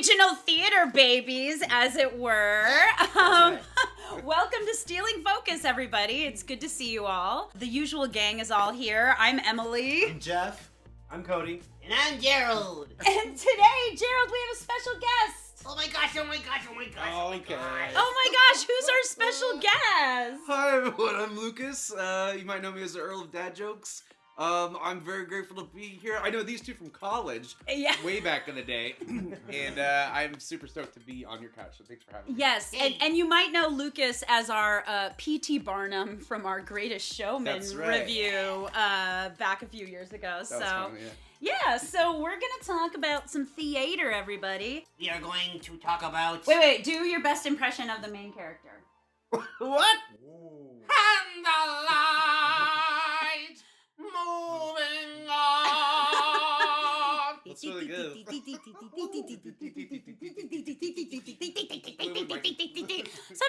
regional theater babies, as it were. Welcome to Stealing Focus, everybody. It's good to see you all. The usual gang is all here. I'm Emily. I'm Jeff. I'm Cody. And I'm Gerald. And today, Gerald, we have a special guest. Oh my gosh, oh my gosh, oh my gosh. Oh, okay. Oh my gosh, who's our special guest? Hi everyone, I'm Lucas. You might know me as the Earl of Dad Jokes. I'm very grateful to be here. I know these two from college, Yeah. way back in the day, and I'm super stoked to be on your couch, so thanks for having me. Yes, and you might know Lucas as our P.T. Barnum from our Greatest Showman That's right. review back a few years ago. That was fun, yeah. Yeah, so we're going to talk about some theater, everybody. We are going to talk about... Wait, do your best impression of the main character. What? And the light moving on. That's really good. Sunday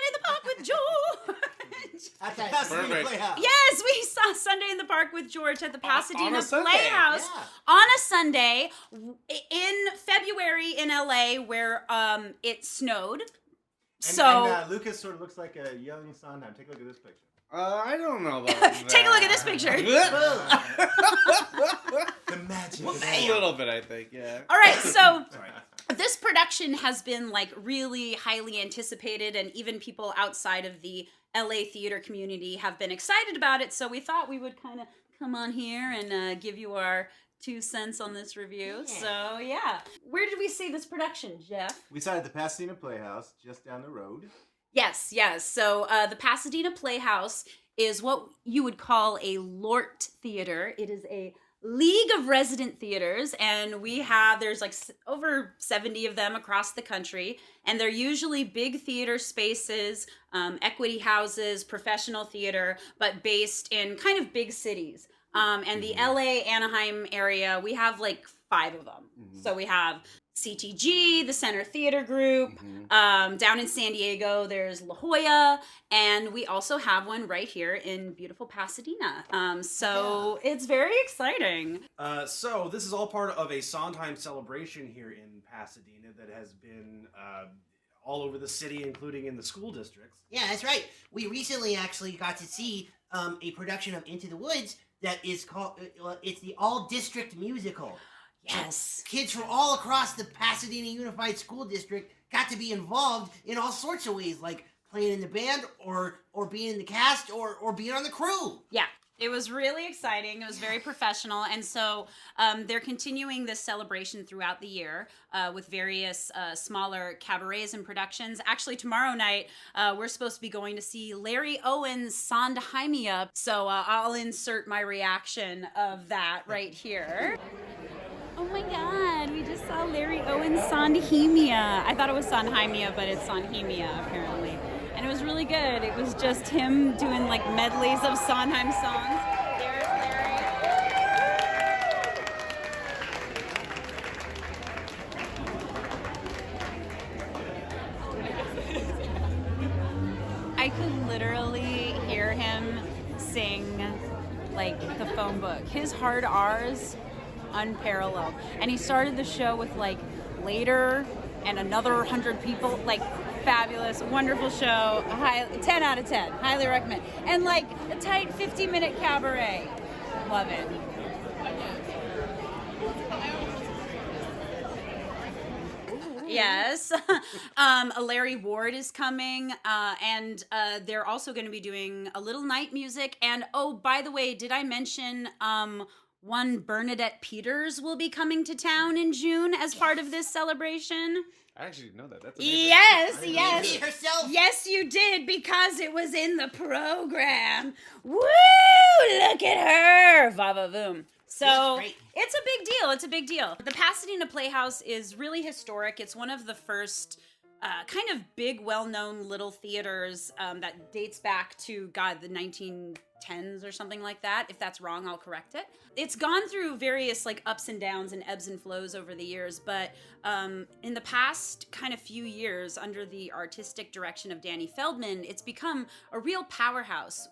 in the Park with George. At the Pasadena Perfect. Playhouse. Yes, we saw Sunday in the Park with George at the Pasadena on a Sunday. Playhouse Yeah. on a Sunday in February in LA where it snowed. And Lucas sort of looks like a young Sondheim. Take a look at this picture. I don't know about that. Take a look at this picture. The magic. A little bit, I think, yeah. All right, so this production has been like really highly anticipated, and even people outside of the LA theater community have been excited about it. So we thought we would kind of come on here and give you our 2 cents on this review. Yeah. So yeah, where did we see this production, Jeff? We saw it at the Pasadena Playhouse, just down the road. Yes. So the Pasadena Playhouse is what you would call a LORT theater. It is a League of Resident Theaters, and there's like over 70 of them across the country, and they're usually big theater spaces, equity houses, professional theater, but based in kind of big cities. And the LA, Anaheim area, we have like 5 of them. Mm-hmm. So we have CTG, the Center Theater Group. Down in San Diego, there's La Jolla, and we also have one right here in beautiful Pasadena. It's very exciting. So this is all part of a Sondheim Celebration here in Pasadena that has been all over the city, including in the school districts. Yeah, that's right. We recently actually got to see a production of Into the Woods that is called, it's the All-District Musical. Yes. Kids from all across the Pasadena Unified School District got to be involved in all sorts of ways, like playing in the band or being in the cast or being on the crew. Yeah. It was really exciting. It was very professional. And so they're continuing this celebration throughout the year with various smaller cabarets and productions. Actually, tomorrow night, we're supposed to be going to see Larry Owen's Sondheimia. So I'll insert my reaction of that right here. Oh my God, we just saw Larry Owen's Sondheimia. I thought it was Sondheimia, but it's Sondheimia, apparently. And it was really good. It was just him doing like medleys of Sondheim songs. There's Larry. I could literally hear him sing like the phone book. His hard R's, unparalleled. And he started the show with like Later and another 100 people, like fabulous, wonderful show, 10 out of 10, highly recommend. And like a tight 50-minute cabaret, love it. Yes. Larry Ward is coming, and they're also going to be doing a little night music. And oh, by the way, did I mention one Bernadette Peters will be coming to town in June as part of this celebration? I actually didn't know that. That's amazing. Yes. She herself. Yes, you did, because it was in the program. Woo! Look at her! Va-va-voom. So it's a big deal. The Pasadena Playhouse is really historic. It's one of the first kind of big, well-known little theaters that dates back to, the 1910s or something like that. If that's wrong, I'll correct it. It's gone through various like ups and downs and ebbs and flows over the years, but in the past kind of few years, under the artistic direction of Danny Feldman, it's become a real powerhouse.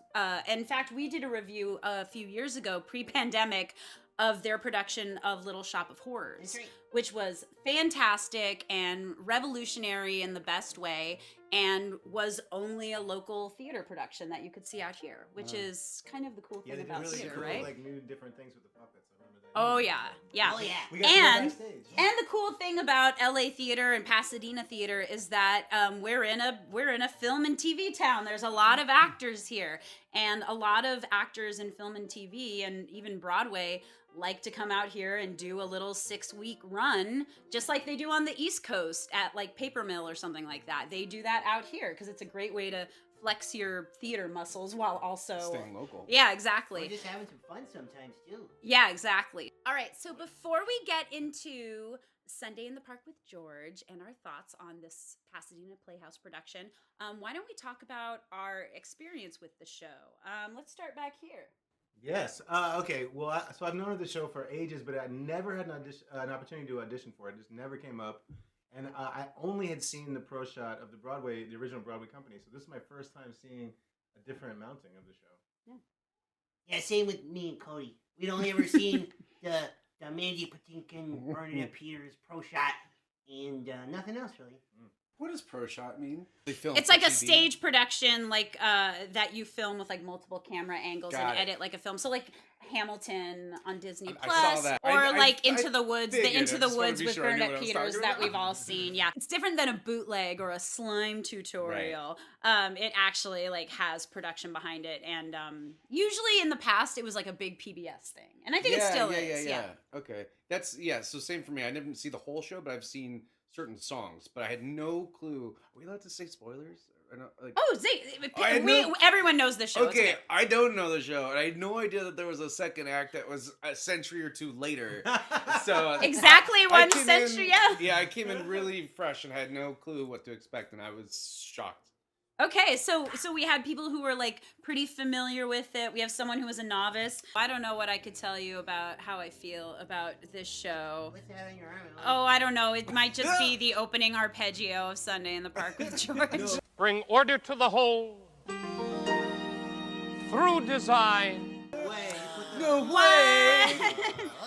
In fact, we did a review a few years ago, pre-pandemic, of their production of Little Shop of Horrors, That's right. which was fantastic and revolutionary in the best way, and was only a local theater production that you could see out here, which is kind of the cool Yeah, thing they did about really theater, cool, right? like new different things with the puppets. I remember that. Oh yeah, yeah. Oh, yeah. We got to go And backstage. and the cool thing about LA theater and Pasadena theater is that we're in a film and TV town. There's a lot of actors here, and a lot of actors in film and TV and even Broadway like to come out here and do a little 6-week run, just like they do on the East Coast at like Paper Mill or something like that. They do that out here because it's a great way to flex your theater muscles while also Staying local. Yeah, exactly. We're just having some fun sometimes too. Yeah, exactly. All right, so before we get into Sunday in the Park with George and our thoughts on this Pasadena Playhouse production, why don't we talk about our experience with the show? Let's start back here. Yes. Okay. Well, so I've known of the show for ages, but I never had an opportunity to audition for it. It just never came up. And I only had seen the pro shot of the original Broadway company. So this is my first time seeing a different mounting of the show. Yeah, same with me and Cody. We'd only ever seen the Mandy Patinkin, Bernadette Peters pro shot, and nothing else really. What does pro shot mean? They film. It's for like a TV? stage production, like that you film with like multiple camera angles Got and it. edit like a film. So like Hamilton on Disney I Plus, saw that. or I like Into the Woods, figured. the Into I the just wanted to Woods be with sure I knew Bernadette what I was Peters talking that about. we've all seen. Yeah, it's different than a bootleg or a slime tutorial. It actually like has production behind it, and usually in the past it was like a big PBS thing, and I think it still is. Yeah. Okay. So same for me. I didn't see the whole show, but I've seen certain songs, but I had no clue. Are we allowed to say spoilers? Or not? Like, Oh, everyone knows the show. It's okay, I don't know the show, and I had no idea that there was a second act that was a century or two later. So Exactly I one came century. in- Yeah. Yeah, I came in really fresh and had no clue what to expect, and I was shocked. Okay, so we had people who were like pretty familiar with it. We have someone who was a novice. I don't know what I could tell you about how I feel about this show. What's that on your arm? Oh, I don't know. It might just be the opening arpeggio of Sunday in the Park with George. Bring order to the whole through design. No way!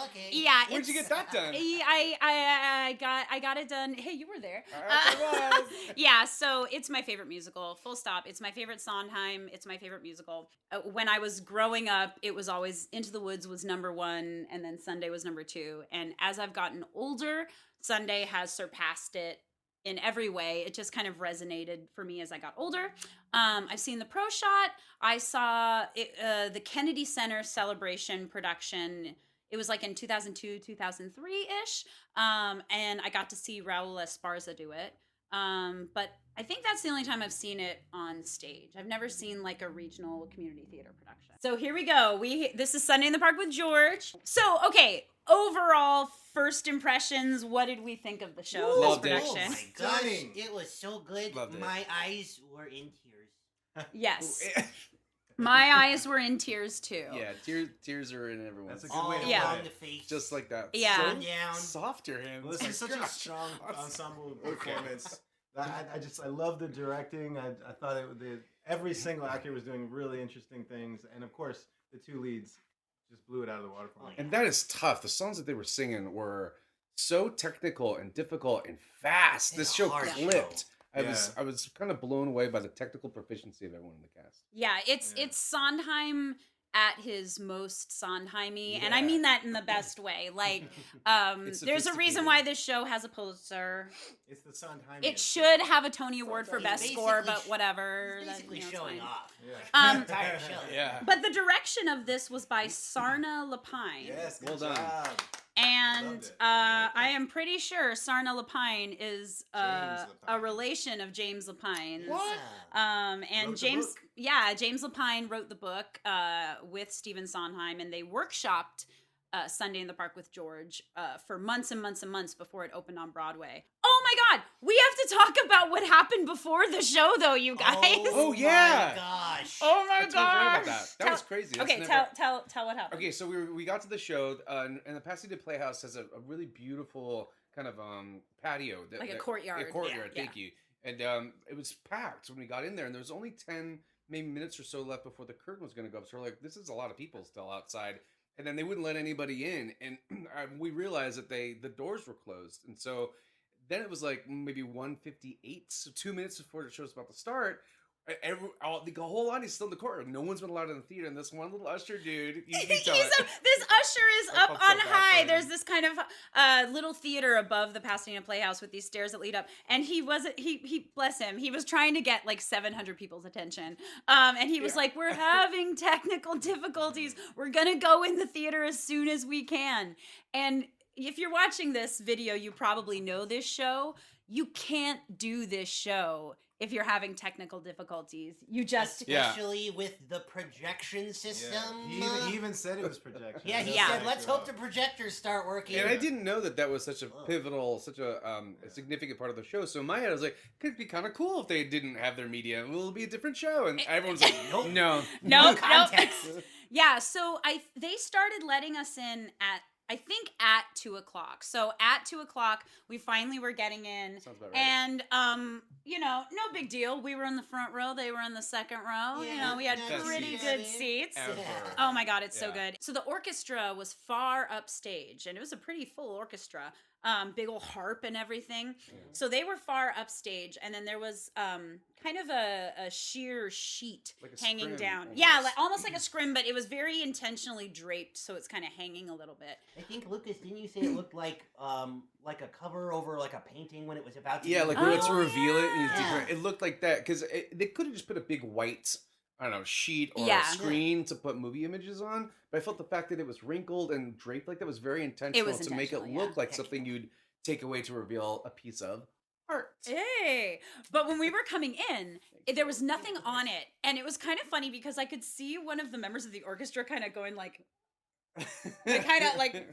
Okay. Yeah, Where'd you get that done? I got it done. Hey, you were there. I was. Yeah, so it's my favorite musical. Full stop. It's my favorite Sondheim. It's my favorite musical. When I was growing up, it was always Into the Woods was number 1, and then Sunday was number 2. And as I've gotten older, Sunday has surpassed it in every way. It just kind of resonated for me as I got older. I've seen the pro shot. I saw the Kennedy Center Celebration production. It was like in 2002, 2003-ish. And I got to see Raul Esparza do it. But I think that's the only time I've seen it on stage. I've never seen like a regional community theater production. So here we go. This is Sunday in the Park with George. So, okay, overall first impressions, what did we think of the show? Woo! This Loved it. production? Oh my gosh, Stunning. it was so good. Loved it. My eyes were in tears. Yes. My eyes were in tears too. Yeah, tears are in everyone's. That's a good All way to Yeah. put down it. the face. Just like that. Yeah. Sun down. Soft your hands. Well, this is such a strong ensemble performance. I love the directing. I thought every single actor was doing really interesting things, and of course the two leads just blew it out of the water for me. And that is tough. The songs that they were singing were so technical and difficult and fast. It's This a show hard clipped. show. I was kind of blown away by the technical proficiency of everyone in the cast. Yeah, it's Sondheim at his most Sondheimy, and I mean that in the best way. Like, It's there's a reason sophisticated. why this show has a Pulitzer. It's the Sondheim. It should have a Tony Award for It's best score, basically but whatever. It's basically it's showing fine. off. Yeah. Um, Entire show. Yeah. But the direction of this was by Sarna Lapine. Yes. Good Well done. job. And Loved it. I am pretty sure Sarna Lapine is James a Lapine. relation of James Lapine's. What? And Wrote the James, book. James Lapine wrote the book with Stephen Sondheim, and they workshopped Sunday in the Park with George for months and months and months before it opened on Broadway. Oh my God, we have to talk about what happened before the show, though, you guys. Oh, yeah. My gosh. Oh my I totally forgot about gosh. that. That was crazy. That's Okay, never- tell what happened. Okay, so we got to the show, and the Pasadena Playhouse has a really beautiful kind of patio. Like a courtyard. A courtyard, Yeah. thank you. And it was packed when we got in there, and there was only 10 maybe minutes or so left before the curtain was going to go up. So we're like, this is a lot of people still outside. and then they wouldn't let anybody in, and we realized that the doors were closed, and so then it was like maybe 1:58, so 2 minutes before the show's about to start. The whole audience is still in the courtyard. No one's been allowed in the theater, and this one little usher dude, This usher is up felt on so bad high. for him. There's this kind of little theater above the Pasadena Playhouse with these stairs that lead up. And he bless him, he was trying to get like 700 people's attention. And he was like, we're having technical difficulties. We're going to go in the theater as soon as we can. And if you're watching this video, you probably know this show. You can't do this show if you're having technical difficulties. You just especially with the projection system. Yeah. He even said it was projection. Yeah, he said, let's hope the projectors start working. And I didn't know that was such a pivotal, such a significant part of the show. So in my head, I was like, could be kind of cool if they didn't have their media. Well, it'll be a different show. And everyone's like, no context. Yeah, so they started letting us in at, I think, at 2:00. So at 2:00, we finally were getting in. Sounds about right. And, no big deal. We were in the front row. They were in the second row. Yeah, We had best pretty seats good seats. ever. Oh my God, it's so Yeah. good. So the orchestra was far upstage, and it was a pretty full orchestra. Big old harp and everything. So they were far upstage, and then there was kind of a sheer sheet Like a hanging scrim, down. almost. Yeah, almost like a scrim, but it was very intentionally draped, so it's kind of hanging a little bit. I think, Lucas, didn't you say it looked like a cover over like a painting when it was about to Yeah, be like we went to revealed? reveal it, and Yeah. it looked like that because they could have just put a big white, I don't know, sheet or Yeah. a screen to put movie images on. But I felt the fact that it was wrinkled and draped like that was very intentional to make it intentional, look like something you'd take away to reveal a piece of art. Hey, but when we were coming in, there was nothing on it, and it was kind of funny because I could see one of the members of the orchestra kind of going like kind of like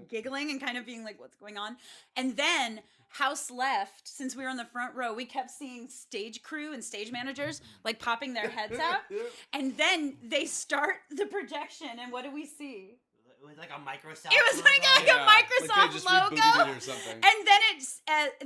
giggling and kind of being like, what's going on? And then house left, since we were in the front row, we kept seeing stage crew and stage managers like popping their heads out. And then they start the projection, and what do we see? It was like a Microsoft. It was like a Yeah, like they Microsoft just logo, rebooted it or something. and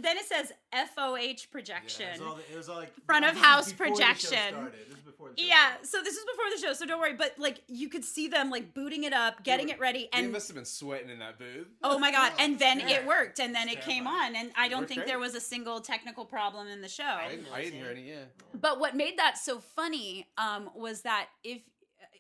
then it says FOH projection. It was all like Front of this is house before the show projection. started. This is before the show Yeah, started. so this was before the show, so don't worry. But like, you could see them like booting it up, getting it ready, They and must have been sweating in that booth. oh my God! And then Yeah. it worked, and then it It's came terrifying. on, and I don't Worked think great. there was a single technical problem in the show. I didn't hear any. Yeah. But what made that so funny was that if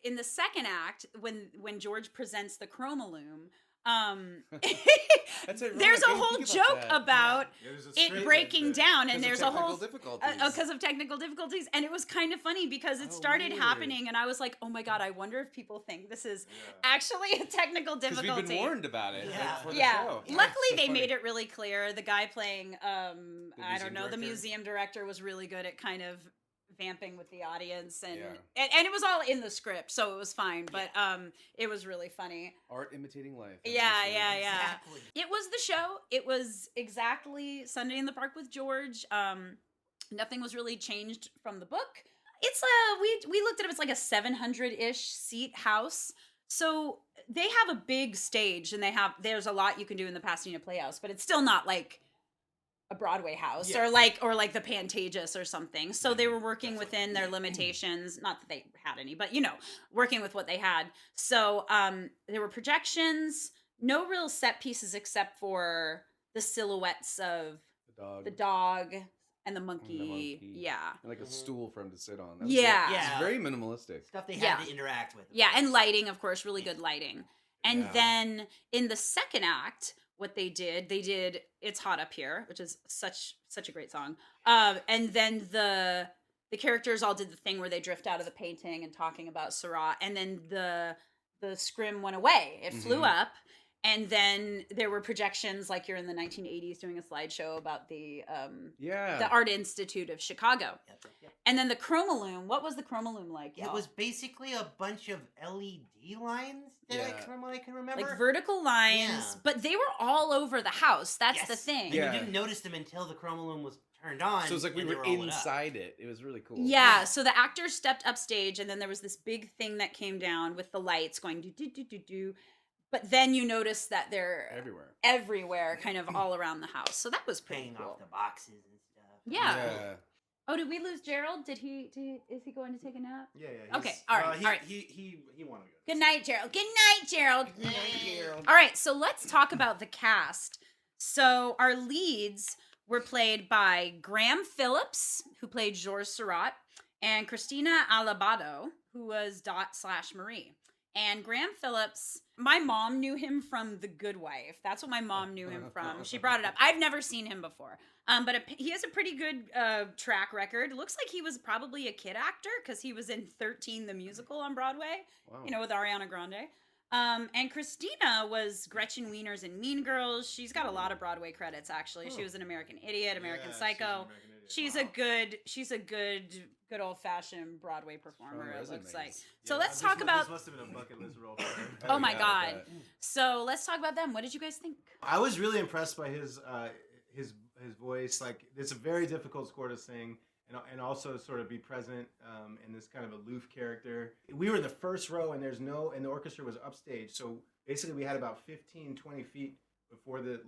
in the second act, when George presents the chromaloom, That's ironic. there's a I didn't whole think joke that. about Yeah, there's a it straight breaking link there. down, and 'Cause of there's a whole technical difficulties. because of technical difficulties, and it was kind of funny because it Oh, started weird. happening, and I was like, oh my God, I wonder if people think this is Yeah. actually a technical Because difficulty. we've been warned about it Yeah. before the Yeah. show. Luckily, So they funny. made it really clear. The guy playing, I museum don't know, the director? museum director was really good at kind of vamping with the audience, and Yeah. and it was all in the script, so it was fine. But it was really funny. Art imitating life. That's Yeah, for sure. yeah, yeah. Exactly. It was the show. It was exactly Sunday in the Park with George. Nothing was really changed from the book. It's we looked at it. It's like a 700-ish seat house. So they have a big stage, and there's a lot you can do in the Pasadena Playhouse, but it's still not like a Broadway house or like the Pantages or something. So they were working within their limitations. Not that they had any, but working with what they had. So there were projections, no real set pieces except for the silhouettes of the dog and the monkey. Yeah. And like a stool for him to sit on. Yeah. It's Yeah. very minimalistic. Stuff they had Yeah. to interact with. Yeah, and lighting, of course, really good lighting. And Yeah. then in the second act, what they did It's Hot Up Here, which is such a great song. And then the characters all did the thing where they drift out of the painting and talking about Syrah, and then the scrim went away. It flew up, and then there were projections like you're in the 1980s doing a slideshow about the Art Institute of Chicago. Yep. And then the chromaloom, what was the chromaloom like, y'all? It was basically a bunch of LED lines from what I can remember. like vertical lines, Yeah. but they were all over the house. That's Yes. the thing. And Yeah. you didn't notice them until the chromaloom was turned on. So it was like we and they were all lit up. inside it. It was really cool. Yeah, so the actors stepped upstage, and then there was this big thing that came down with the lights going do do do do do. But then you notice that they're Everywhere. kind of all around the house. So that was pretty Hanging cool. off the boxes and stuff. Yeah. Oh, did we lose Gerald? Is he going to take a nap? Yeah. Okay, all right, all right. He wanted to go. Good night, Gerald. Good night, Gerald. Good night, Gerald. All right, so let's talk about the cast. So our leads were played by Graham Phillips, who played Georges Seurat, and Christina Alabado, who was Dot/Marie. And Graham Phillips, my mom knew him from The Good Wife. That's what my mom knew him from. She brought it up. I've never seen him before. But he has a pretty good track record. Looks like he was probably a kid actor because he was in 13 the musical on Broadway, Wow. with Ariana Grande. And Christina was Gretchen Wieners in Mean Girls. She's got a lot of Broadway credits, actually. She was an American Idiot, American Psycho. She's a good old-fashioned Broadway performer, it looks like. So let's talk about... This must have been a bucket list role for her. Oh my God. So let's talk about them. What did you guys think? I was really impressed by his voice. Like, it's a very difficult score to sing, and also sort of be present in this kind of aloof character. We were in the first row, and and the orchestra was upstage. So basically, we had about 15, 20 feet before the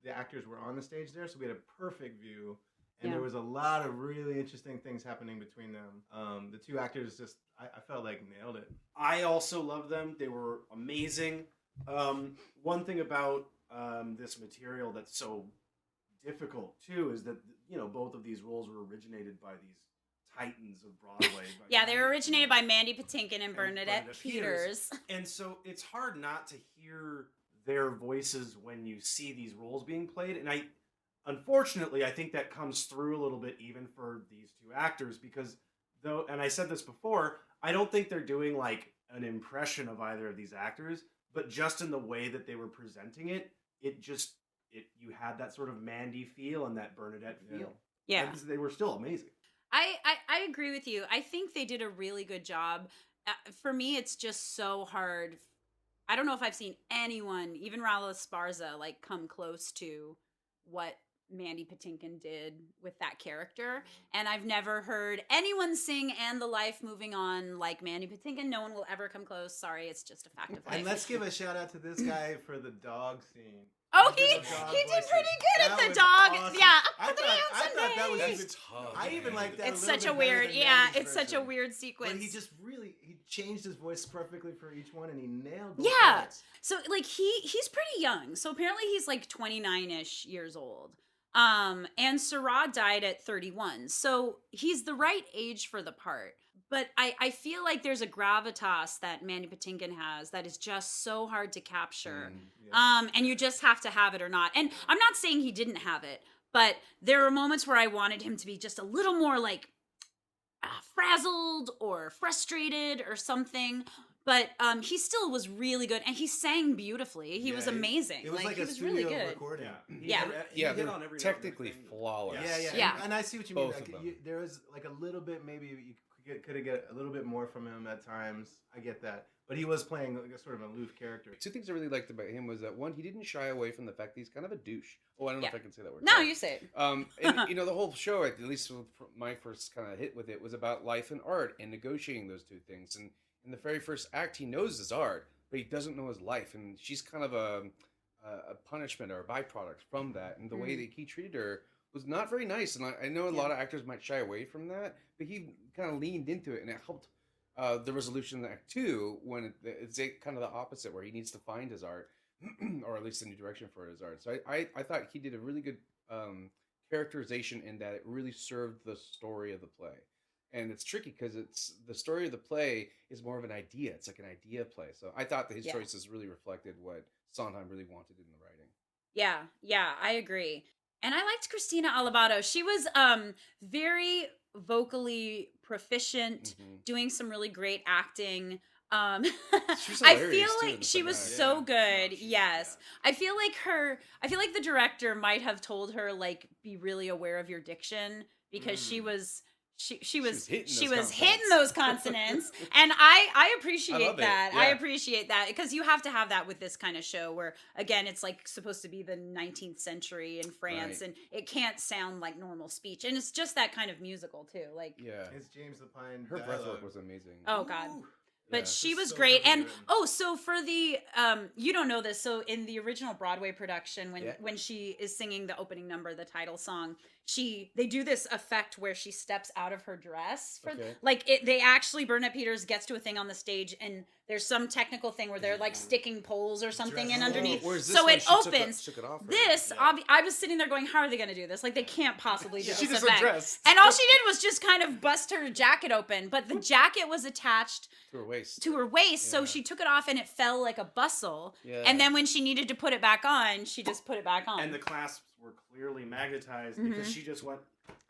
actors were on the stage there. So we had a perfect view. And there was a lot of really interesting things happening between them. The two actors I felt like nailed it. I also love them. They were amazing. One thing about this material that's so difficult too is that both of these roles were originated by these titans of Broadway. Yeah, they were originated by Mandy Patinkin and Bernadette Peters. And so it's hard not to hear their voices when you see these roles being played. And unfortunately, I think that comes through a little bit even for these two actors because and I said this before, I don't think they're doing like an impression of either of these actors, but just in the way that they were presenting it, you had that sort of Mandy feel and that Bernadette feel. Yeah. And they were still amazing. I agree with you. I think they did a really good job. For me, it's just so hard. I don't know if I've seen anyone, even Raul Esparza, like come close to what Mandy Patinkin did with that character. And I've never heard anyone sing "And the Life Moving On" like Mandy Patinkin. No one will ever come close. Sorry, it's just a fact of life. And let's give a shout out to this guy for the dog scene. Oh, he did pretty good at the dog. Awesome. Yeah, I thought that was even tough. I even like that. It's a little such a bit weird, better than yeah, Mandy's it's such a version. weird sequence. But he changed his voice perfectly for each one, and he nailed both Yeah. parts. So like he's pretty young. So apparently he's like 29-ish years old. And Seurat died at 31. So he's the right age for the part. But I feel like there's a gravitas that Mandy Patinkin has that is just so hard to capture. And you just have to have it or not. And I'm not saying he didn't have it, but there were moments where I wanted him to be just a little more like frazzled or frustrated or something. But he still was really good, and he sang beautifully. He was amazing. It was like he a was studio really good. recording. Yeah. He hit on every technically note. flawless. Yeah. And I see what you mean. Both Like, of them. there was like a little bit, maybe you could have get a little bit more from him at times. I get that, but he was playing like a sort of aloof character. Two things I really liked about him was that one, he didn't shy away from the fact that he's kind of a douche. Oh, I don't know if I can say that word. No, Sorry. you say it. And the whole show, at least my first kind of hit with it, was about life and art and negotiating those two things. And in the very first act, he knows his art, but he doesn't know his life, and she's kind of a punishment or a byproduct from that. And the way that he treated her was not very nice. And I know a lot of actors might shy away from that, but he kind of leaned into it, and it helped the resolution in Act 2 when it's kind of the opposite, where he needs to find his art, or at least a new direction for his art. So I thought he did a really good characterization in that it really served the story of the play. And it's tricky because the story of the play is more of an idea. It's like an idea play. So I thought that his choices really reflected what Sondheim really wanted in the writing. Yeah, I agree. And I liked Christina Alabado. She was very vocally proficient, doing some really great acting. I feel like she was so good. Yes. I feel like the director might have told her, like, be really aware of your diction, because she was hitting those consonants. And I appreciate that. I appreciate that, because you have to have that with this kind of show where, again, it's like supposed to be the 19th century in France, and it can't sound like normal speech. And it's just that kind of musical too. Like, It's James Lapine. Her breathwork was amazing. Oh God. But she was so great. And written. so for the you don't know this, so in the original Broadway production, when she is singing the opening number, the title song, they do this effect where she steps out of her dress for Okay. like it. They actually Bernadette Peters gets to a thing on the stage, and there's some technical thing where they're like sticking poles or something in underneath. Whereas this So one, it she took opens. took it off. This, I was sitting there going, how are they going to do this? Like, they can't possibly do She this just effect. undressed. And all she did was just kind of bust her jacket open, but the jacket was attached to her waist. so Yeah. she took it off and it fell like a bustle. Yeah. And then when she needed to put it back on, she just put it back on. And the clasps were clearly magnetized Mhm. because she just went.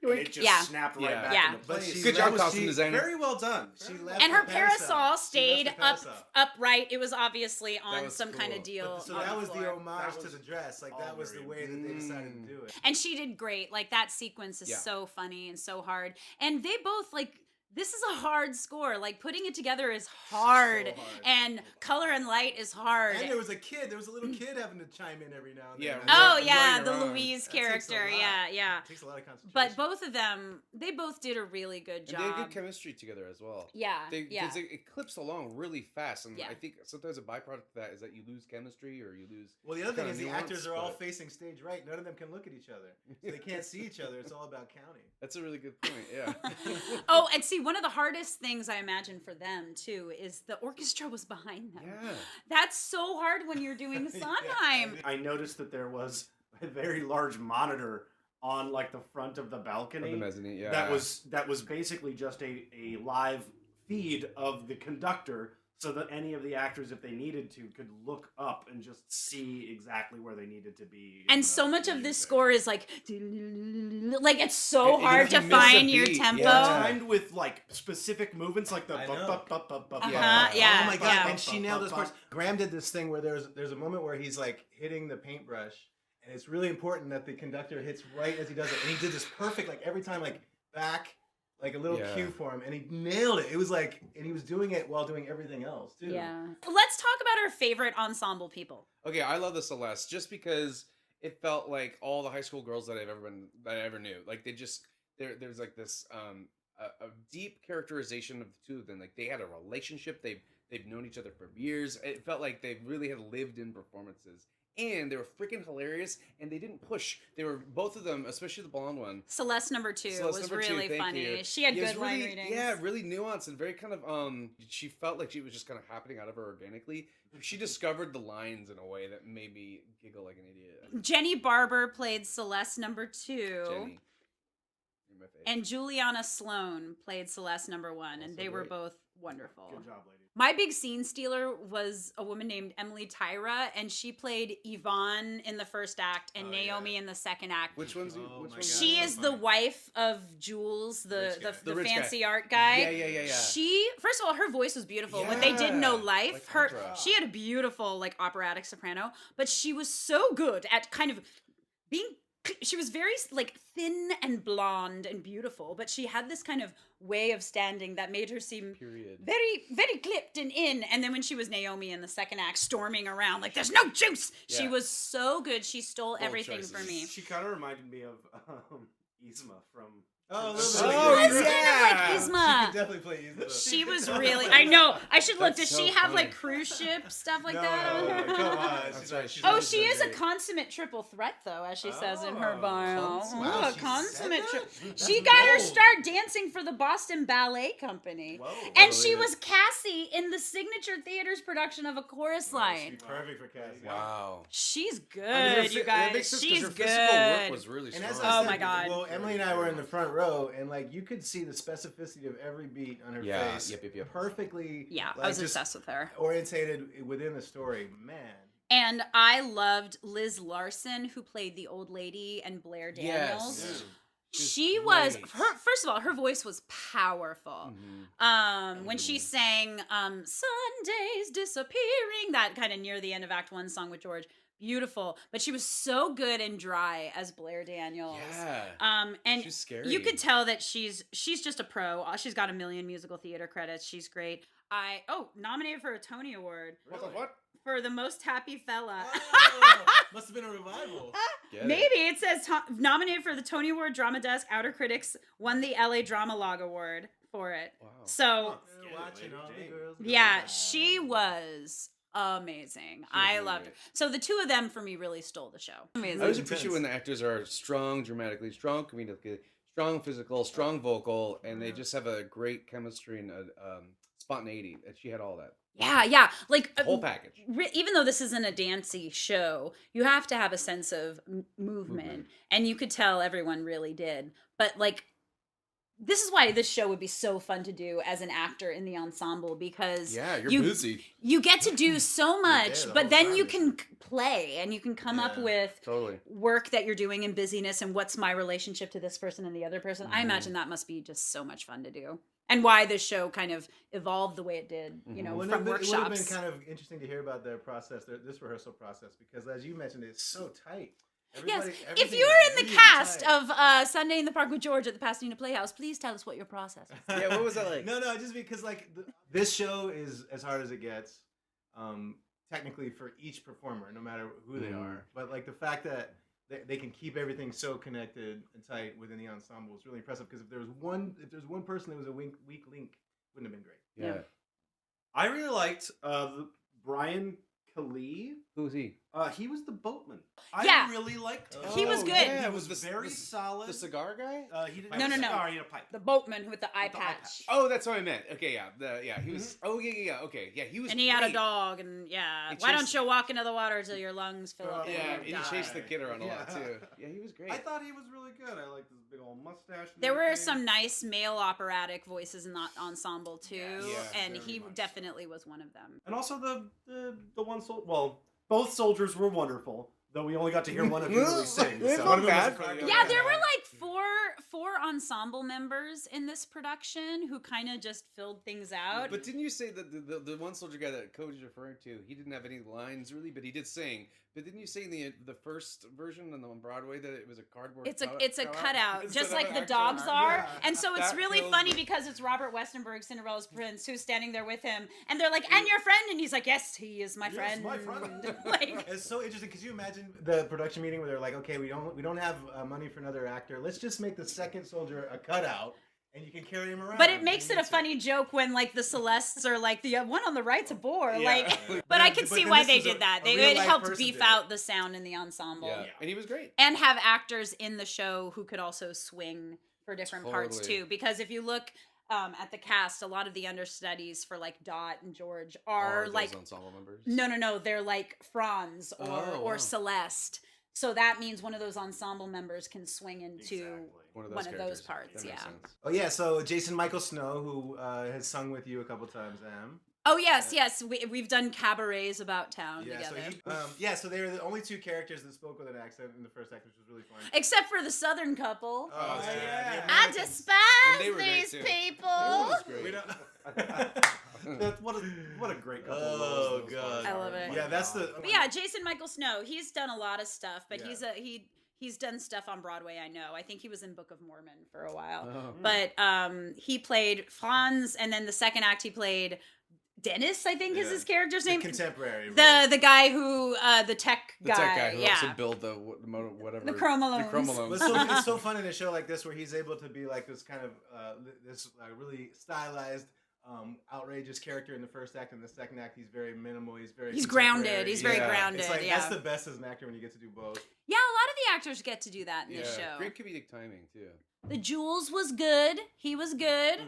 And it just Yeah. snapped right Yeah. back Yeah. into But place. she Good job, left- costume she- designer. Very well done. She left and the her parasol She stayed left the up parasol. upright. It was obviously on was some kind of cool. deal. So on that was the floor. homage That to was the dress. Like, all that was the very way that they decided to do it. And she did great. Like, that sequence is Yeah. so funny and so hard. And they both, like, this is a hard score. Like, putting it together is hard. So hard. And color and light is hard. And there was a kid. There was a little kid having to chime in every now and then. Yeah, Like, Oh running yeah, the around. Louise That takes a character. lot. Yeah. It takes a lot of concentration. But both of them, they both did a really good And job. they had good chemistry together as well. Yeah, yeah. Because it clips along really fast, and Yeah. I think sometimes a byproduct of that is that you lose chemistry or you lose. Well, the other thing kinda is the nuance, actors are all but- facing stage right. None of them can look at each other. So they can't see each other. It's all about counting. That's a really good point. Yeah. Oh, and see, one of the hardest things I imagine for them too is the orchestra was behind them. Yeah. That's so hard when you're doing Sondheim. I noticed that there was a very large monitor on like the front of the balcony. On the mezzanine, yeah. That was basically just a live feed of the conductor, so that any of the actors, if they needed to, could look up and just see exactly where they needed to be. And so much of this score is like it's so And hard if you to miss a find your beat, tempo. yeah. timed with like specific movements, like the I know. Yeah, Oh my god! yeah. And she nailed those parts. Graham did this thing where there's a moment where he's like hitting the paintbrush, and it's really important that the conductor hits right as he does it. And he did this perfect, like every time, like back, like a little Yeah. cue for him, and he nailed it. It was like, and he was doing it while doing everything else too. Yeah. Let's talk about our favorite ensemble people. Okay, I love the Celeste just because it felt like all the high school girls that I ever knew. Like they just there's like this a deep characterization of the two of them. Like they had a relationship. They've known each other for years. It felt like they really had lived in performances. And they were freaking hilarious, and they didn't push. They were both of them, especially the blonde one. Celeste number 2 Celeste was number two, really thank funny. you. She had Yeah, it was good line really, readings. Yeah, really nuanced and very kind of she felt like she was just kind of happening out of her organically. She discovered the lines in a way that made me giggle like an idiot. Jenny Barber played Celeste number 2. Jenny. You're my fave. And Juliana Sloan played Celeste number 1, and Also they were great. both wonderful. Good job, lady. My big scene stealer was a woman named Emily Tyra, and she played Yvonne in the first act and Oh, Naomi yeah. in the second act. Which one's Oh which my one's God. She so is the funny. wife of Jules, the Rich guy. the rich guy. fancy art guy. Yeah. She, first of all, her voice was beautiful. When they did No Yeah, Life, like her opera. she had a beautiful like operatic soprano, but she was so good at kind of being. She was very like thin and blonde and beautiful, but she had this kind of way of standing that made her seem Period. very, very clipped and in. And then when she was Naomi in the second act, storming around like there's no juice, she Yeah. was so good. She stole Bold everything choices. for me. She kind of reminded me of Yzma from. Oh, a little Oh, bit. She was yeah. kind of like She Yzma. could definitely play Yzma. She was really. I know. I should look. That's Does so she have funny. like cruise ship stuff like No, that? come on. That's She's right, like, she's Oh, really she is a great. consummate triple threat, though, as she says in her Oh, bio. consummate. Ooh, Wow, a she said consummate that? triple. That's She got her bold. start dancing for the Boston Ballet Company. Whoa. And she believe it. was Cassie in the Signature Theater's production of A Chorus She'd Line. be perfect for Cassie. Wow. She's good, I mean, her you that makes guys. sense 'cause She's her physical work good. was really And strong. as Oh I said, my God. well, Emily and I were in the front row, and like you could see the specificity of every beat on her Yeah, face. yep. Perfectly. Yeah, like, I was just obsessed with her. orientated within the story. Man. And I loved Liz Larson, who played the old lady, and Blair Daniels. Yes. She was great. her. First of all, her voice was powerful. When she sang "Sunday's Disappearing," that kind of near the end of Act One song with George, beautiful. But she was so good and dry as Blair Daniels. Yeah. And She's scary. you could tell that she's just a pro. She's got a million musical theater credits. She's great. Nominated for a Tony Award What? for the most happy fella. Oh, must have been a revival. Get it. Maybe it says nominated for the Tony Award, Drama Desk, Outer Critics, won the LA Drama Log Award for it. Wow. So Watching all the girls. yeah, she was amazing. was I really loved great. it. So the two of them for me really stole the show. Amazing. I always Intense. appreciate when the actors are strong dramatically, strong comedically, strong physical, strong vocal, and they just have a great chemistry and spontaneity. And she had all that. Yeah. Like The whole package. Even though this isn't a dancey show, you have to have a sense of movement, and you could tell everyone really did. But like, this is why this show would be so fun to do as an actor in the ensemble, because Yeah, you're you busy. you get to do so much, the but whole then time, you this can play and you can come up Yeah, with Totally. work that you're doing in busyness and what's my relationship to this person and the other person. I imagine that must be just so much fun to do. And why this show kind of evolved the way it did, you know, Well, from it would have workshops. been kind of interesting to hear about their process, this rehearsal process, because as you mentioned, it's so tight. Yes, Everybody- if everything you're is in the really cast tight. of Sunday in the Park with George at the Pasadena Playhouse, please tell us what your process is. Yeah, what was that like? No, just because like this show is as hard as it gets, technically for each performer, no matter who they are. But like the fact that they can keep everything so connected and tight within the ensemble is really impressive. Because if there's one person that was a weak link, it wouldn't have been great. Yeah. I really liked Brian Khalid. Who's he? He was the boatman. Yeah. I really liked him. He was good. Yeah, He was very the, solid. The cigar guy? He didn't No, have a no. cigar, he had a pipe. The boatman with the eye With the eye patch. patch. Oh, that's what I meant. Okay, yeah. He was. Oh, yeah. Okay, yeah. He was. And he had a great. dog, and yeah. He Why don't chased- you walk into the water till your lungs fill up? Yeah, and he die? chased the kid around a lot Yeah. too. Yeah, he was great. I thought he was really good. I liked his big old mustache. and There were everything. some nice male operatic voices in that ensemble too, Yeah, and very he much so. definitely was one of them. And also the one soldier. Well, both soldiers were wonderful, though we only got to hear one of them really sing. It's So. not One of them bad was a for crack- the Yeah, other there guy. were like four ensemble members in this production who kind of just filled things out. But didn't you say that the one soldier guy that Cody's referring to, he didn't have any lines really, but he did sing. But didn't you say in the first version on Broadway that it was a cardboard? It's a cutout, Instead just of like an the actual dogs actor? are. Yeah. And so it's That really kills funny me. because it's Robert Westenberg, Cinderella's prince, who's standing there with him, and they're like, "And your friend?" And he's like, "Yes, he is my Yes, friend." my friend. Like, It's so interesting. Could you imagine the production meeting where they're like, "Okay, we don't have money for another actor. Let's just make the second soldier a cutout, and you can carry him around." but it makes when it you a funny joke when like the Celestes are like the one on the right's a bore. Yeah. Like, but I could But see then why this they was did that. a They real it life helped person beef did it. out the sound in the ensemble. Yeah, and he was great. And have actors in the show who could also swing for different parts Totally. too. Because if you look at the cast, a lot of the understudies for like Dot and George are those like ensemble members. no, they're like Franz or Oh, wow. Celeste. So that means one of those ensemble members can swing into Exactly. one of characters. those parts. That Yeah. makes sense. Oh yeah, so Jason Michael Snow, who has sung with you a couple times, Am. Oh yes. We've done cabarets about town Yeah, so together. so they were the only two characters that spoke with an accent in the first act, which was really fun. Except for the Southern couple. Oh, yeah. I And they despise were great, these too. people. was great. We don't. What a great couple. Oh, those God. I love it. My Yeah, that's God. the- But yeah, Jason Michael Snow, he's done a lot of stuff, but Yeah. he's done stuff on Broadway, I know. I think he was in Book of Mormon for a while. Oh. But he played Franz, and then the second act he played Dennis, I think is Yeah. his character's name. contemporary. The guy who the tech The guy, tech guy who helps yeah. him build the whatever. The chromalones. The chromalones. It's so fun in a show like this where he's able to be like this kind of this really stylized, outrageous character in the first act, and the second act he's very minimal. He's grounded. contemporary. He's very Yeah. grounded. It's like yeah. that's the best as an actor when you get to do both. Yeah, a lot of the actors get to do that in Yeah, this show. great comedic timing too. The Jules was good. He was good.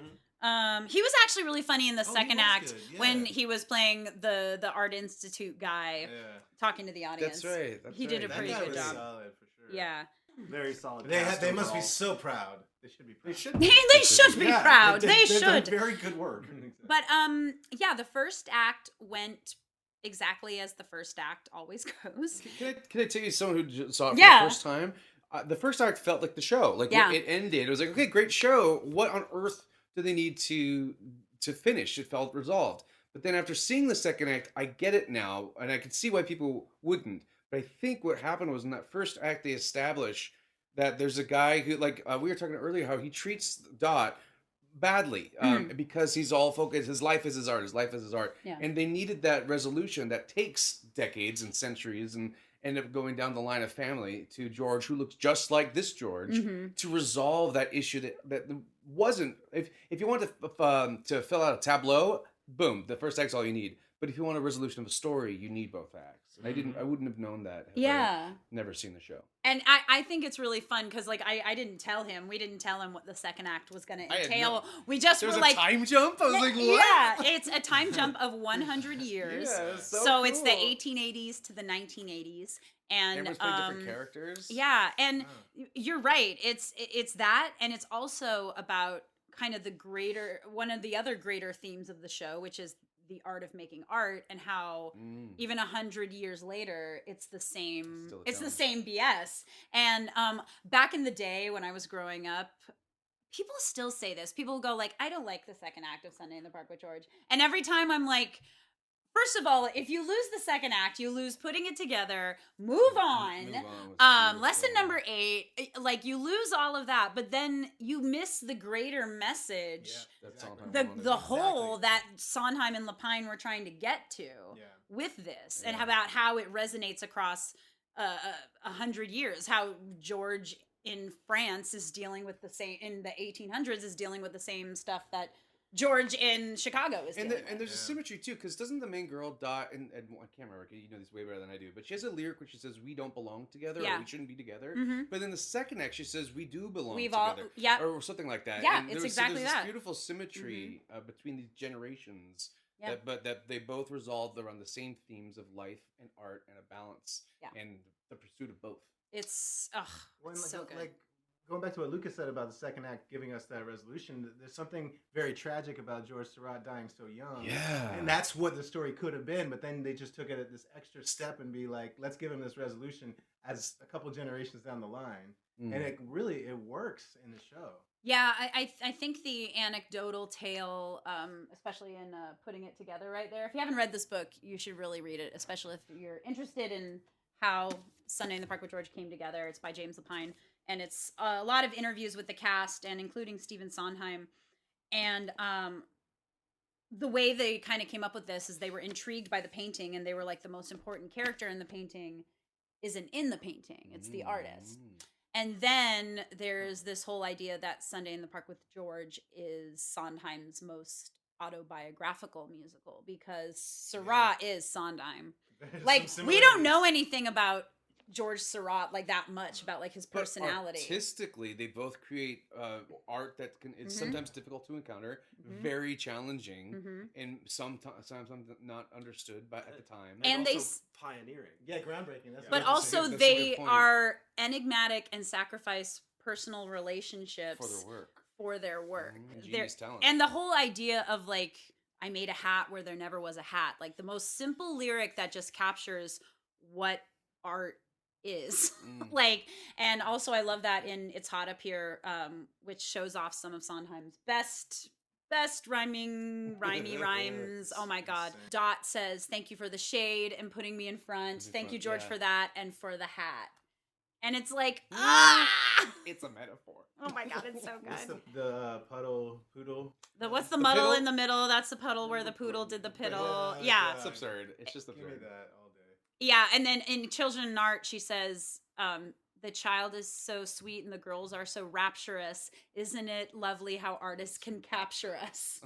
He was actually really funny in the Oh, he second was act good, when yeah. he was playing the Art Institute guy Yeah, talking to the audience. That's right. That's He did right. a that pretty guy good was job. solid for sure. Yeah. Very solid. They cast they must be overall. so proud. They should be proud. They should. They should be Yeah, proud. They they've done should. very good work. But yeah, the first act went exactly as the first act always goes. Can I tell you someone who saw it for Yeah. the first time? The first act felt like the show. Like Yeah. when it ended, it was like, okay, great show. What on earth do they need to finish? It felt resolved. But then after seeing the second act, I get it now, and I can see why people wouldn't. But I think what happened was in that first act, they establish that there's a guy who, like we were talking earlier, how he treats Dot badly because he's all focused. His life is his art. His life is his art. Yeah. And they needed that resolution that takes decades and centuries and end up going down the line of family to George, who looks just like this George, to resolve that issue that wasn't. If you want to fill out a tableau, boom, the first act's all you need. But if you want a resolution of a story, you need both acts. And I wouldn't have known that. Had Yeah. I never seen the show. And I think it's really fun because like I didn't tell him. We didn't tell him what the second act was going to I had entail. no- We just There was were a like time jump. I was like, what? Yeah, it's a time jump of 100 years. Yeah, so it's the cool. 1880s to the 1980s, and Everyone's playing different characters. Yeah, and you're right. It's that, and it's also about kind of one of the other greater themes of the show, which is the art of making art, and how even 100 years later it's the same. It's the same BS. And back in the day when I was growing up, people still say this. People go like, I don't like the second act of Sunday in the Park with George. And every time I'm like, first of all, if you lose the second act, you lose putting it together. Move on. Lesson number 8, like you lose all of that, but then you miss the greater message. Yeah, That's The whole that Sondheim and Lapine were trying to get to with this, and about how it resonates across 100 years. How George in France is dealing with the same, in the 1800s is dealing with the same stuff that George in Chicago is dealing with. And there's a symmetry too, because doesn't the main girl die? And I can't remember. You know this way better than I do. But she has a lyric where she says, "We don't belong together. Or we shouldn't be together." But in the second act, she says, "We do belong together." Or something like that. Yeah, and it's exactly there's that. This beautiful symmetry between these generations. But that they both resolved around the same themes of life and art and a balance and the pursuit of both. It's so good. Like going back to what Lucas said about the second act giving us that resolution, there's something very tragic about George Seurat dying so young. Yeah. And that's what the story could have been, but then they just took it at this extra step and be like, let's give him this resolution as a couple generations down the line. And it works in the show. Yeah, I think the anecdotal tale, especially in putting it together right there. If you haven't read this book, you should really read it, especially if you're interested in how Sunday in the Park with George came together. It's by James Lapine, and it's a lot of interviews with the cast, and including Stephen Sondheim. And the way they kind of came up with this is they were intrigued by the painting, and they were like, the most important character in the painting isn't in the painting, it's the artist. And then there's this whole idea that Sunday in the Park with George is Sondheim's most autobiographical musical, because Seurat is Sondheim. Like, we don't know anything about George Seurat like that much, about like his personality. But artistically, they both create art that it's sometimes difficult to encounter, very challenging, and sometimes not understood at the time. And they pioneering, groundbreaking. That's but also they are enigmatic and sacrifice personal relationships for their work. Ingenious talent. And the whole idea of like, I made a hat where there never was a hat, like the most simple lyric that just captures what art is. Like, and also I love that in It's Hot Up Here, which shows off some of Sondheim's best rhymey rhymes. Oh my God. Dot says, "Thank you for the shade and putting me in front. Thank you, George, for that and for the hat." And it's like, it's a metaphor. Oh my God, it's so good. What's the poodle? What's the muddle in the middle? That's the puddle where the poodle did the piddle. Yeah. It's absurd. It's just absurd. Give me that all day. Yeah, and then in Children in Art, she says, the child is so sweet and the girls are so rapturous. Isn't it lovely how artists can capture us?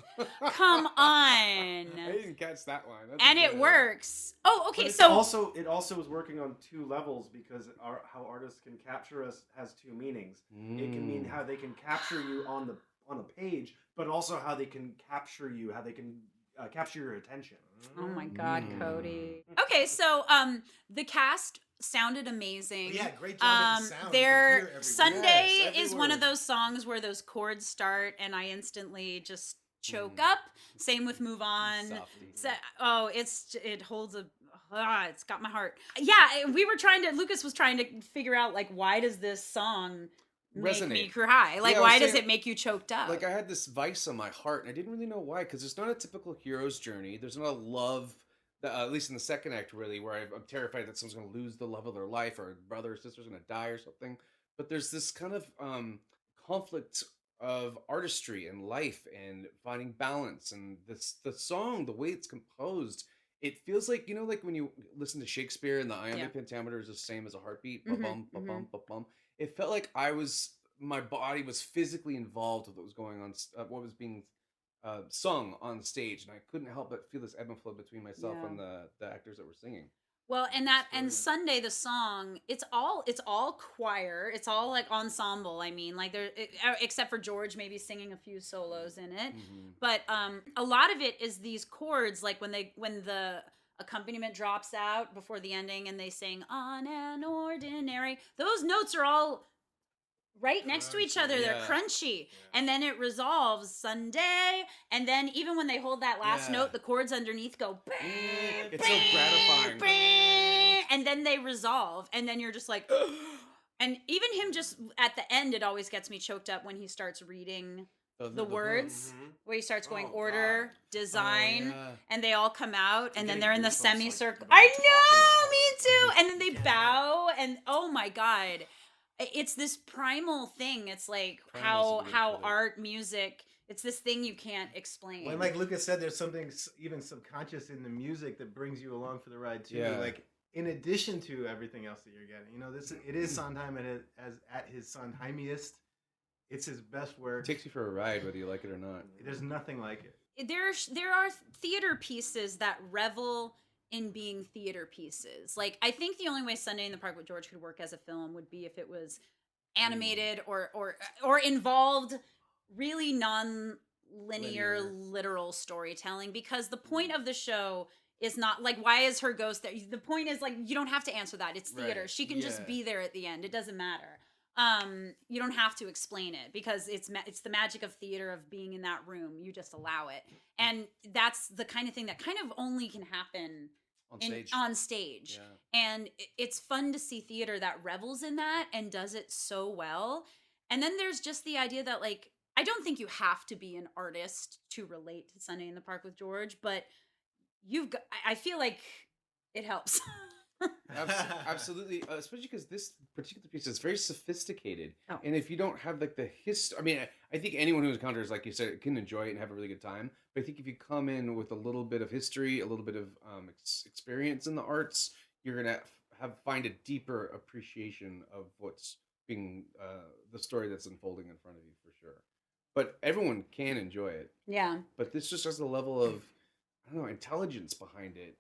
Come on. I didn't catch that line. And it works. Oh, okay. But So it also is working on two levels, because how artists can capture us has two meanings. It can mean how they can capture you on a page, but also how they can capture you, how they can capture your attention. Oh my God, Cody. Okay, so the cast sounded amazing. Yeah, great job with the sound. Their Sunday Yes, every is one of word. those songs where those chords start and I instantly just choke up. Same with Move On. So, it holds it's got my heart. Yeah, Lucas was trying to figure out, like, why does this song make me cry? Like, why does it make you choked up? Like, I had this vice on my heart, and I didn't really know why, because it's not a typical hero's journey. There's not a love, at least in the second act, really, where I'm terrified that someone's going to lose the love of their life, or a brother or sister's going to die or something. But there's this kind of conflict of artistry and life and finding balance. And the song, the way it's composed, it feels like, like when you listen to Shakespeare and the iambic pentameter is the same as a heartbeat. Ba-bum, ba-bum, ba-bum. It felt like my body was physically involved with what was going on, what was being sung on stage, and I couldn't help but feel this ebb and flow between myself Yeah. and the actors that were singing. Well, and Sunday the song, it's all choir, it's all like ensemble. I mean, like except for George maybe singing a few solos in it, but a lot of it is these chords, like when the accompaniment drops out before the ending and they sing on an ordinary. Those notes are all right next to each other. Yeah. They're crunchy, and then it resolves Sunday, and then even when they hold that last note, the chords underneath go. It's so gratifying. And then they resolve, and then you're just like, and even him just at the end, it always gets me choked up when he starts reading the words, where he starts going order, design, and they all come out, and then they're in the semicircle. I know, me too. And then they bow, and oh my God. It's this primal thing. It's like how art, music, it's this thing you can't explain. When, like Lucas said, there's something even subconscious in the music that brings you along for the ride too. Yeah. Like in addition to everything else that you're getting, it is Sondheim at his Sondheimiest. It's his best work. It takes you for a ride, whether you like it or not. There's nothing like it. There are theater pieces that revel in being theater pieces. Like, I think the only way Sunday in the Park with George could work as a film would be if it was animated or involved really non-linear literal storytelling, because the point of the show is not like, why is her ghost there? The point is, like, you don't have to answer that. It's theater. Right. She can just be there at the end. It doesn't matter. You don't have to explain it, because it's the magic of theater, of being in that room. You just allow it. And that's the kind of thing that kind of only can happen on stage. Yeah. And it's fun to see theater that revels in that and does it so well. And then there's just the idea that, like, I don't think you have to be an artist to relate to Sunday in the Park with George, but I feel like it helps. Absolutely, especially because this particular piece is very sophisticated, Oh. and if you don't have like the history, I mean, I think anyone who encounters, like you said, can enjoy it and have a really good time. But I think if you come in with a little bit of history, a little bit of experience in the arts, you're gonna find a deeper appreciation of what's being the story that's unfolding in front of you, for sure. But everyone can enjoy it. Yeah. But this just has a level of, I don't know, intelligence behind it.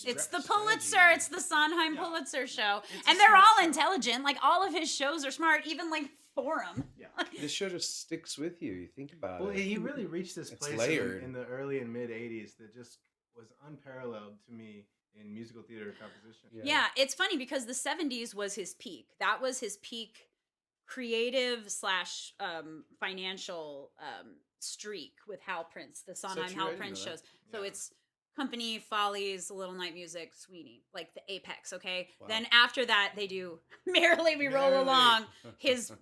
It's the strategy. Pulitzer. It's the Sondheim Pulitzer show. And they're all intelligent. Like, all of his shows are smart, even like Forum. Yeah. This show just sticks with you. You think about Well, it. he really reached this It's place layered. in the early and mid 80s that just was unparalleled to me in musical theater composition. Yeah, it's funny because the 70s was his peak. That was his peak creative / financial streak with Hal Prince, the Sondheim true, I Hal didn't Prince know that. shows. So it's Company, Follies, Little Night Music, Sweeney, like the apex, okay? Wow. Then after that, they do Merrily We Roll Along, his,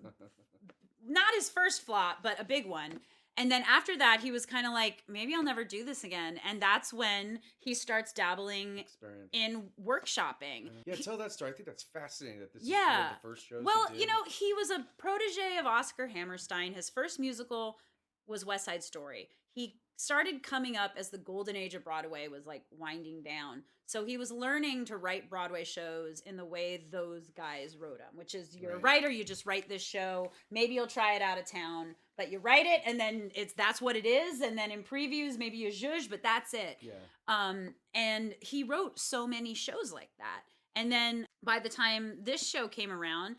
not his first flop, but a big one. And then after that, he was kind of like, maybe I'll never do this again. And that's when he starts dabbling Experience. in workshopping. Yeah, tell that story. I think that's fascinating that this is Yeah. one of the first shows. Well, he did. you know, he was a protege of Oscar Hammerstein. His first musical was West Side Story. He started coming up as the golden age of Broadway was like winding down. So he was learning to write Broadway shows in the way those guys wrote them, which is you're a writer, you just write this show. Maybe you'll try it out of town, but you write it and then that's what it is. And then in previews, maybe you zhuzh, but that's it. Yeah. And he wrote so many shows like that. And then by the time this show came around,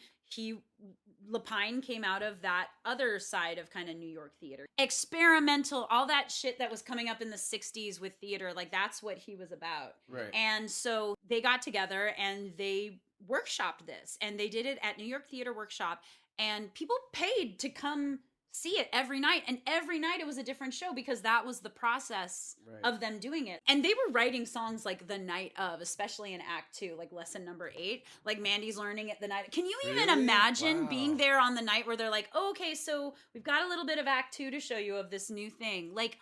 Lapine came out of that other side of kind of New York theater. Experimental, all that shit that was coming up in the 60s with theater, like that's what he was about. Right. And so they got together and they workshopped this, and they did it at New York Theater Workshop, and people paid to come see it every night, and every night it was a different show because that was the process of them doing it. And they were writing songs like the night of, especially in Act 2, like lesson number 8, like Mandy's learning it the night. Can you even imagine being there on the night where they're like, oh, okay, so we've got a little bit of Act 2 to show you of this new thing. Like,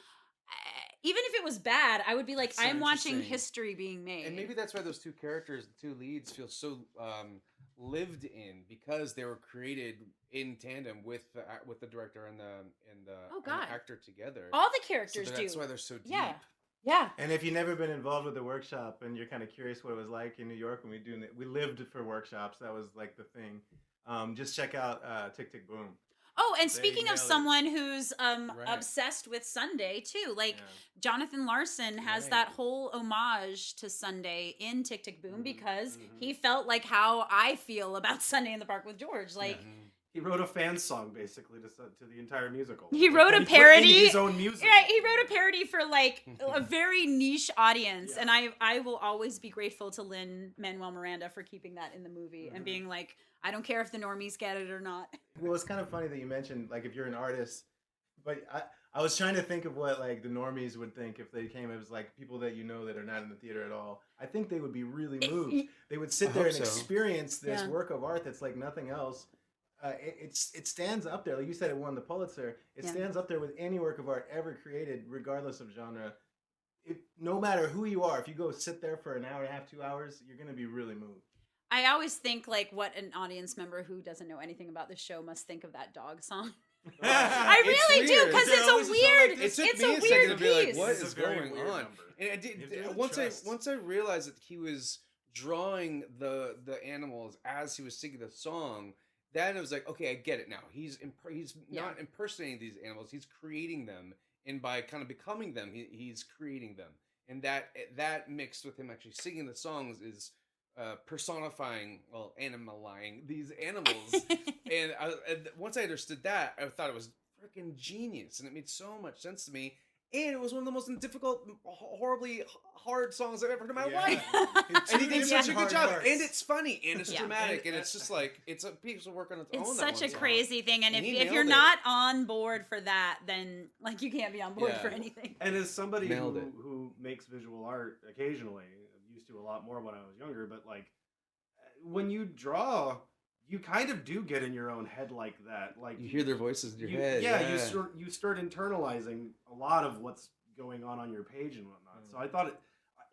even if it was bad, I would be like, I'm watching history being made. And maybe that's why those two characters, the two leads, feel so lived in, because they were created in tandem with the director and the actor together. All the characters do. That's why they're so deep. Yeah. Yeah. And if you've never been involved with the workshop and you're kind of curious what it was like in New York when we lived for workshops, that was like the thing. Just check out Tick Tick Boom. Oh, and They speaking of nailed it. someone who's Right. obsessed with Sunday too, like Yeah. Jonathan Larson has Right. that whole homage to Sunday in Tick Tick Boom Mhm, because mhm. he felt like how I feel about Sunday in the Park with George. Like He wrote a fan song basically to the entire musical. He Like, wrote a he put in parody. his own music. Yeah, he wrote a parody for like a very niche audience, Yeah. and I will always be grateful to Lin-Manuel Miranda for keeping that in the movie and being like, I don't care if the normies get it or not. Well, it's kind of funny that you mentioned like if you're an artist, but I was trying to think of what like the normies would think if they came as like people that you know that are not in the theater at all. I think they would be really moved. They would sit I there hope and so. experience this Yeah. work of art that's like nothing else. It stands up there. Like you said, it won the Pulitzer. It Yeah. stands up there with any work of art ever created, regardless of genre. No matter who you are, if you go sit there for an hour and a half, 2 hours, you're gonna be really moved. I always think like what an audience member who doesn't know anything about the show must think of that dog song. I It's really do weird. because Is there it's always a a song like weird. this? It took It's me a a second weird to be like, piece. what It's a is very going weird on? number. And I You did have to really once trust. I realized that he was drawing the animals as he was singing the song. Then it was like, okay, I get it now. He's not impersonating these animals. He's creating them, and by kind of becoming them, he's creating them. And that mixed with him actually singing the songs is personifying, well, animalying these animals. and once I understood that, I thought it was freaking genius, and it made so much sense to me. And it was one of the most difficult, horribly hard songs I've ever heard in my life. And he did such a good job. And it's funny, and it's Yeah. dramatic, and it's just like it's a piece of work on its own. It's that such a one song. crazy thing, and And he if you're nailed it. not on board for that, then like you can't be on board Yeah. for anything. And as somebody Nailed it. who makes visual art occasionally, I used to a lot more when I was younger, but like when you draw, you kind of do get in your own head like that. Like You hear their voices in your you- head. Yeah, you start internalizing a lot of what's going on your page and whatnot. So I thought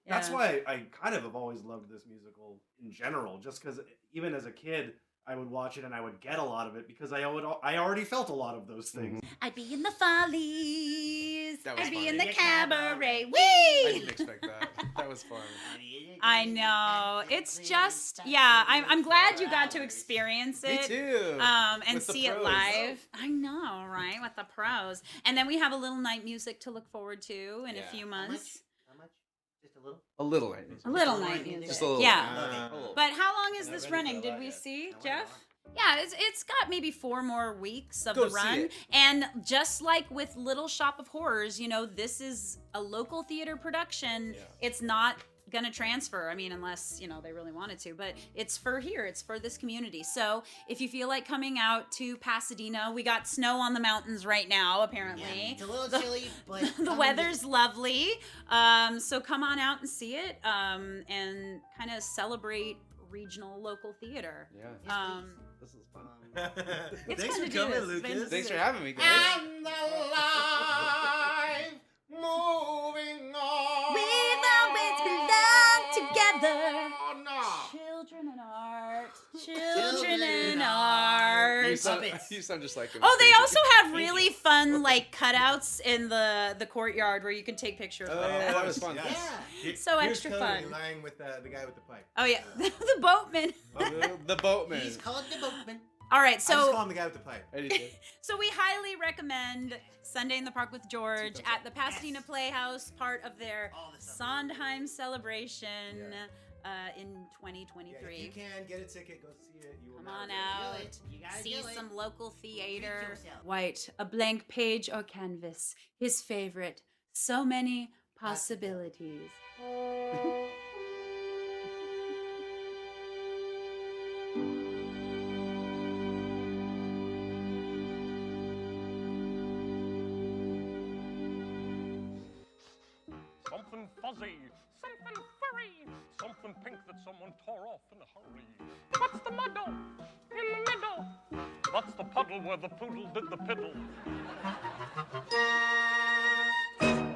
that's Yeah. why I kind of have always loved this musical in general, just because even as a kid I would watch it and I would get a lot of it because I already felt a lot of those things. I'd be in the Follies. That was I'd be funny. in the Yeah, cabaret. I Wee! didn't expect that. That was fun. I know. It's just I'm glad you got to experience Me it. too. And With the see it pros. live. I know, right? With the pros. And then we have a little night music to look forward to in a Yeah. few How much? months. How much? Just a little? A little night. A little Just a night little music. Just a little. Yeah. A little. But how long is Not this ready running? for Did that we yet. see, Not Jeff? long. Yeah, it's got maybe 4 more weeks of Go the see run. it. And just like with Little Shop of Horrors, you know, this is a local theater production. Yeah. It's not gonna transfer. I mean, unless, you know, they really wanted to, but it's for here. It's for this community. So if you feel like coming out to Pasadena, we got snow on the mountains right now, apparently. It's a little chilly, but The come weather's lovely. So come on out and see it and kind of celebrate regional local theater. Yeah. Um, This is fun. It's Thanks fun for to do coming, this. It's been- Lucas. Thanks for having me, guys. I'm alive, moving on. We've always belonged together. Oh, no. Children in art. Children Children in in art. You sound, Puppets. you sound just like him. Oh, they Crazy. also have really fun like cutouts in the courtyard where you can take pictures. Oh, like yeah, that. that was fun. Yeah. So Here's extra Cody fun. lying with the guy with the pipe. Oh yeah, the boatman. The boatman. He's called the boatman. All right, I just call so him the guy with the pipe. I did. so we highly recommend Sunday in the Park with George at the Pasadena Playhouse, part of their All the stuff. Sondheim Celebration in Yeah, if 2023. you can get a ticket, go see it. You will Come not on regret it. out. Do it. You gotta See do it. some local theater. yourself. White, a blank page or canvas. His favorite. So many possibilities. Something fuzzy, something furry, something pink that someone tore off in a hurry. What's the muddle in the middle? That's the puddle where the poodle did the piddle.